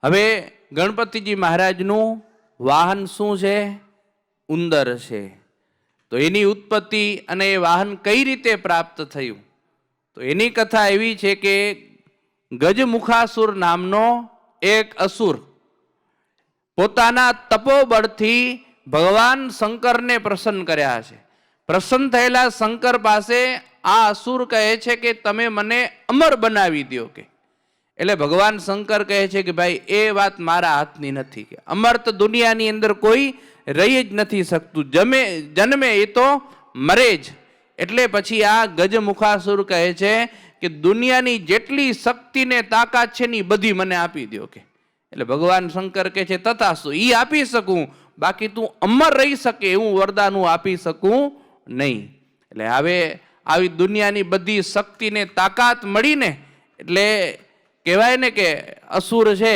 હવે ગણપતિજી મહારાજનું વાહન શું છે? ઉંદર છે. તો એની ઉત્પત્તિ અને એ વાહન કઈ રીતે પ્રાપ્ત થયું? તો એની કથા એવી છે કે ગજમુખાસુર નામનો એક અસુર પોતાના તપોબળથી ભગવાન શંકરને પ્રસન્ન કર્યા છે. પ્રસન્ન થયેલા શંકર પાસે આ અસુર કહે છે કે તમે મને અમર બનાવી દો. કે એટલે ભગવાન શંકર કહે છે કે ભાઈ એ વાત મારા હાથની નથી. કે અમર તો દુનિયાની અંદર કોઈ રહી જ નથી શકતું, જન્મે એ તો મરે જ. એટલે પછી આ ગજમુખાસુર કહે છે કે દુનિયાની જેટલી શક્તિ ને તાકાત છે ને બધી મને આપી દો. કે એટલે ભગવાન શંકર કહે છે તથાસ્તુ, ઈ આપી શકું, બાકી તું અમર રહી શકે એવું વરદાન હું આપી શકું નહીં. એટલે હવે આવી દુનિયાની બધી શક્તિ ને તાકાત મળીને એટલે કહેવાય ને કે અસુર છે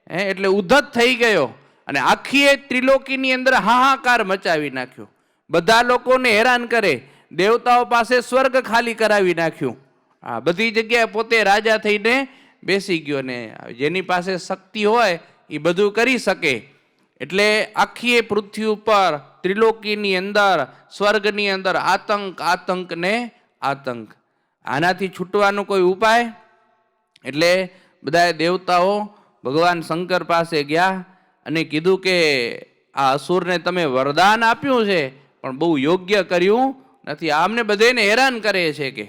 એટલે ઉદ્ધત થઈ ગયો અને આખી ત્રિલોકીની અંદર હાહાકાર મચાવી નાખ્યો. બધા લોકોને હેરાન કરે, દેવતાઓ પાસે સ્વર્ગ ખાલી કરાવી નાખ્યું. આ બધી જગ્યાએ પોતે રાજા થઈને બેસી ગયો ને જેની પાસે શક્તિ હોય એ બધું કરી શકે. એટલે આખી પૃથ્વી ઉપર ત્રિલોકીની અંદર સ્વર્ગની અંદર આતંક આતંક ને આતંક. આનાથી છૂટવાનો કોઈ ઉપાય? એટલે બધા દેવતાઓ ભગવાન શંકર પાસે ગયા અને કીધું કે આ અસુરને તમે વરદાન આપ્યું છે પણ બહુ યોગ્ય કર્યું નથી, આમને બધાને હેરાન કરે છે. કે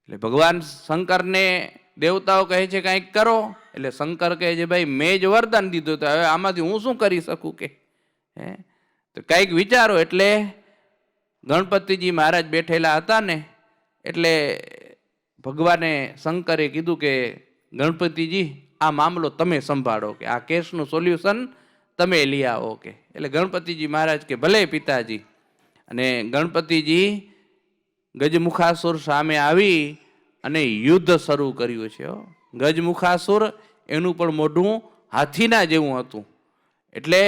એટલે ભગવાન શંકરને દેવતાઓ કહે છે કંઈક કરો. એટલે શંકર કહે છે ભાઈ મેં જ વરદાન દીધું તો હવે આમાંથી હું શું કરી શકું? કે તો કંઈક વિચારો. એટલે ગણપતિજી મહારાજ બેઠેલા હતા ને એટલે ભગવાને શંકરે કીધું કે ગણપતિજી આ મામલો તમે સંભાળો, કે આ કેસનું સોલ્યુશન તમે લઈ આવો. કે એટલે ગણપતિજી મહારાજ કે ભલે પિતાજી. અને ગણપતિજી ગજમુખાસુર સામે આવી અને યુદ્ધ શરૂ કર્યું છે. ગજમુખાસુર એનું પણ મોઢું હાથીના જેવું હતું. એટલે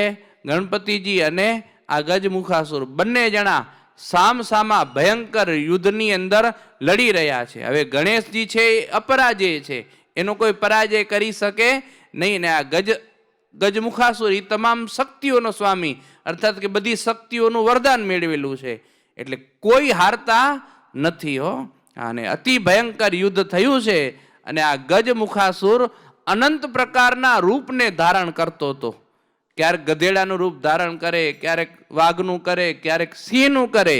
ગણપતિજી અને આ ગજમુખાસુર બંને જણા સામસામા ભયંકર યુદ્ધની અંદર લડી રહ્યા છે. હવે ગણેશજી છે એ અપરાજય છે, એનો કોઈ પરાજય કરી શકે નહીં. ને આ ગજમુખાસુર એ તમામ શક્તિઓનો સ્વામી, અર્થાત કે બધી શક્તિઓનું વરદાન મેળવેલું છે, એટલે કોઈ હારતા નથી. અને અતિ ભયંકર યુદ્ધ થયું છે. અને આ ગજમુખાસુર અનંત પ્રકારના રૂપને ધારણ કરતો હતો. ક્યારેક ગધેડાનું રૂપ ધારણ કરે, ક્યારેક વાઘનું કરે, ક્યારેક સિંહનું કરે.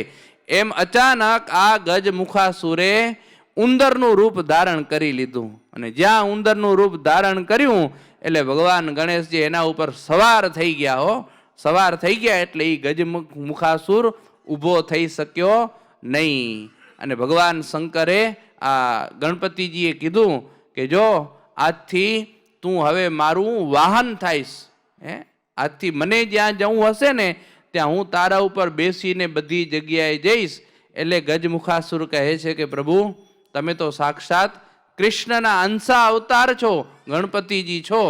એમ અચાનક આ ગજમુખાસુરે ઉંદરનું રૂપ ધારણ કરી લીધું. અને જ્યાં ઉંદરનું રૂપ ધારણ કર્યું એટલે ભગવાન ગણેશજી એના ઉપર સવાર થઈ ગયા. સવાર થઈ ગયા એટલે એ ગજમુખાસુર ઊભો થઈ શક્યો નહીં. અને ભગવાન શંકરે આ ગણપતિજીએ કીધું કે જો આજથી તું હવે મારું વાહન થાઈશ. આજથી મને જ્યાં જવું હશે ને ત્યાં હું તારા ઉપર બેસીને બધી જગ્યાએ જઈશ. એટલે ગજમુખાસુર કહે છે કે પ્રભુ તમે તો સાક્ષાત કૃષ્ણના અંશા અવતાર છો, ગણપતિજી છો.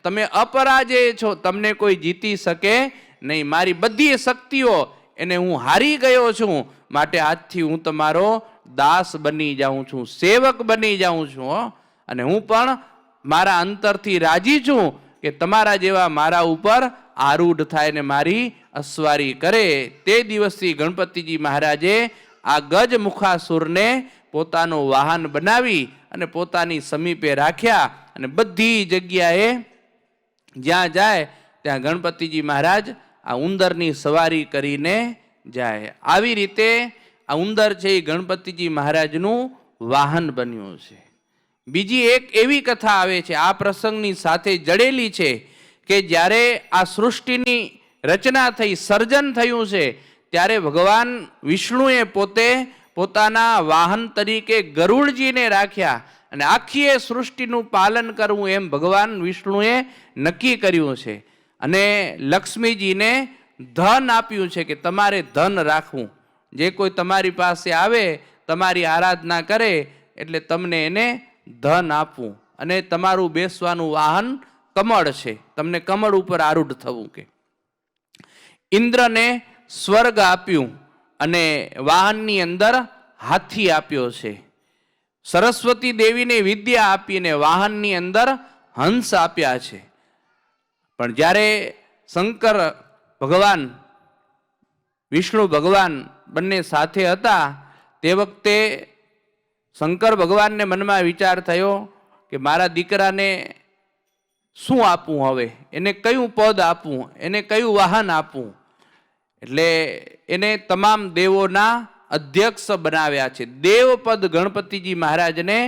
તમે અપરાજય છો, તમને કોઈ જીતી શકે નહીં. મારી બધી શક્તિઓ એને હું હારી ગયો છું, માટે આજથી હું તમારો દાસ બની જાઉં છું, સેવક બની જાઉં છું. અને હું પણ મારા અંતરથી રાજી છું કે તમારા જેવા મારા ઉપર આરૂઢ થાય ને મારી અસવારી કરે. તે દિવસથી ગણપતિજી મહારાજે આ ગજમુખાસુરને પોતાનું વાહન બનાવી અને પોતાની સમીપે રાખ્યા. અને બધી જગ્યાએ જ્યાં જાય ત્યાં ગણપતિજી મહારાજ આ ઉંદરની સવારી કરીને જાય. આવી રીતે આ ઉંદર છે એ ગણપતિજી મહારાજનું વાહન બન્યું છે. બીજી એક એવી કથા આવે છે આ પ્રસંગની સાથે જડેલી છે કે જ્યારે આ સૃષ્ટિની રચના થઈ, સર્જન થયું છે, ત્યારે ભગવાન વિષ્ણુએ પોતે પોતાના વાહન તરીકે ગરુડજીને રાખ્યા. અને આખી સૃષ્ટિનું પાલન કરવું એમ ભગવાન વિષ્ણુએ નક્કી કર્યું છે. અને લક્ષ્મીજીને ધન આપ્યું છે કે તમારે ધન રાખવું. જે કોઈ તમારી પાસે આવે, તમારી આરાધના કરે એટલે તમને એને ધન આપવું. અને તમારું બેસવાનું વાહન કમળ છે, તમને કમળ ઉપર આરૂઢ થવું. કે ઇન્દ્રને સ્વર્ગ આપ્યું અને વાહનની અંદર હાથી આપ્યો છે. સરસ્વતી દેવીને વિદ્યા આપીને વાહનની અંદર હંસ આપ્યા છે. પણ જ્યારે શંકર ભગવાન વિષ્ણુ ભગવાન બંને સાથે હતા તે વખતે શંકર ભગવાનને મનમાં વિચાર થયો કે મારા દીકરાને શું આપવું, હવે એને કયું પદ આપવું, એને કયું વાહન આપવું. એટલે એને તમામ દેવોના અધ્યક્ષ બનાવ્યા છે. દેવપદ ગણપતિજી મહારાજને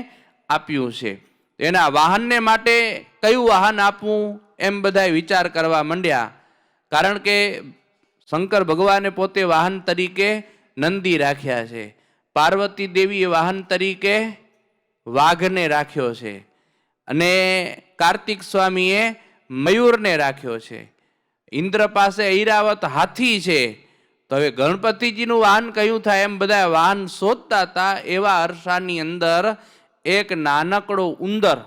આપ્યું છે. એના વાહનને માટે કયું વાહન આપવું એમ બધા વિચાર કરવા માંડ્યા. કારણ કે શંકર ભગવાને પોતે વાહન તરીકે નંદી રાખ્યા છે. પાર્વતી દેવીએ વાહન તરીકે વાઘને રાખ્યો છે. અને કાર્તિક સ્વામીએ મયુરને રાખ્યો છે. ઇન્દ્ર પાસે ઐરાવત હાથી છે. તો હવે ગણપતિજીનું વાહન કયું થાય એમ બધા વાહન શોધતા હતા. એવા અરસાની અંદર એક નાનકડો ઉંદર,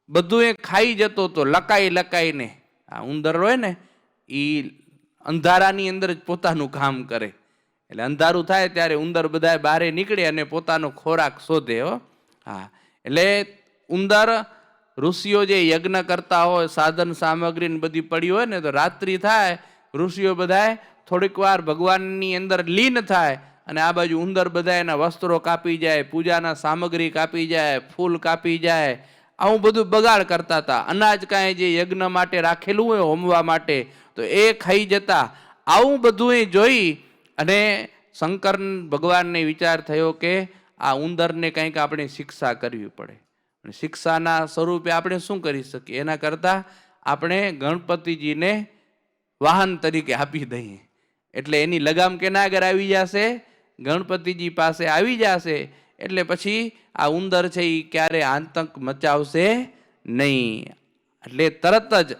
બધું એ ખાઈ જતો હતો લકાઈ લકાઈને. આ ઉંદર હોય ને એ અંધારાની અંદર જ પોતાનું કામ કરે. એટલે અંધારું થાય ત્યારે ઉંદર બધા બહાર નીકળે અને પોતાનો ખોરાક શોધે. એટલે ઉંદર ઋષિઓ જે યજ્ઞ કરતા હોય, સાધન સામગ્રી બધી પડી હોય ને, તો રાત્રિ થાય ઋષિઓ બધા થોડીક વાર ભગવાનની અંદર લીન થાય અને આ બાજુ ઉંદર બધા એના વસ્ત્રો કાપી જાય, પૂજાના સામગ્રી કાપી જાય, ફૂલ કાપી જાય. આવું બધું બગાડ કરતા હતા. અનાજ કાંઈ જે યજ્ઞ માટે રાખેલું હોય હોમવા માટે તો એ ખાઈ જતા. આવું બધું એ જોઈ અને શંકર ભગવાનને વિચાર થયો કે આ ઉંદરને કંઈક આપણે શિક્ષા કરવી પડે. અને શિક્ષાના સ્વરૂપે આપણે શું કરી શકીએ? એના કરતાં આપણે ગણપતિજીને વાહન તરીકે આપી દઈએ. એટલે એની લગામ કેના આગળ આવી જશે? ગણપતિજી પાસે આવી જશે. એટલે પછી આ ઉંદર છે એ ક્યારે આતંક મચાવશે નહીં. એટલે તરત જ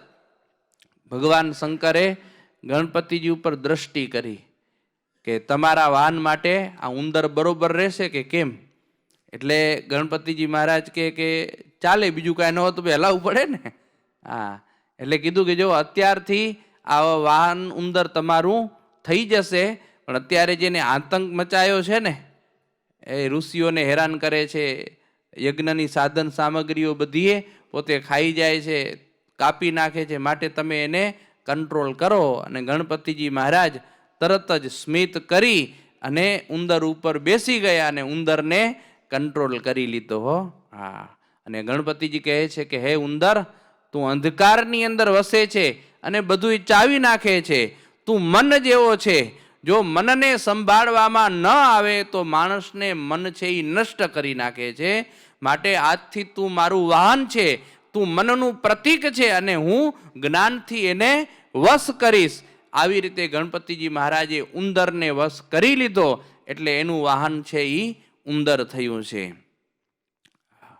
ભગવાન શંકરે ગણપતિજી ઉપર દ્રષ્ટિ કરી કે તમારા વાહન માટે આ ઉંદર બરોબર રહેશે કે કેમ? એટલે ગણપતિજી મહારાજ કે ચાલે, બીજું કાંઈ ન હોતું હલાવવું પડે ને. એટલે કીધું કે જો અત્યારથી આ વાહન ઉંદર તમારું થઈ જશે, પણ અત્યારે જેને આતંક મચાયો છે ને, એ ઋષિઓને હેરાન કરે છે, યજ્ઞની સાધન સામગ્રીઓ બધીએ પોતે ખાઈ જાય છે, કાપી નાખે છે, માટે તમે એને કંટ્રોલ કરો. અને ગણપતિજી મહારાજ તરત જ સ્મિત કરી અને ઉંદર ઉપર બેસી ગયા અને ઉંદરને કંટ્રોલ કરી લીધો. અને ગણપતિજી કહે છે કે હે ઉંદર, તું અંધકારની અંદર વસે છે અને બધું ચાવી નાખે છે. તું મન જેવો છે. જો મનને સંભાળવામાં ન આવે તો માણસને મન છે એ નષ્ટ કરી નાખે છે. માટે આજથી તું મારું વાહન છે, તું મનનું પ્રતીક છે અને હું જ્ઞાનથી એને વશ કરીશ. આવી રીતે ગણપતિજી મહારાજે ઉંદરને વશ કરી લીધો. એટલે એનું વાહન છે એ ઉંદર થયું છે.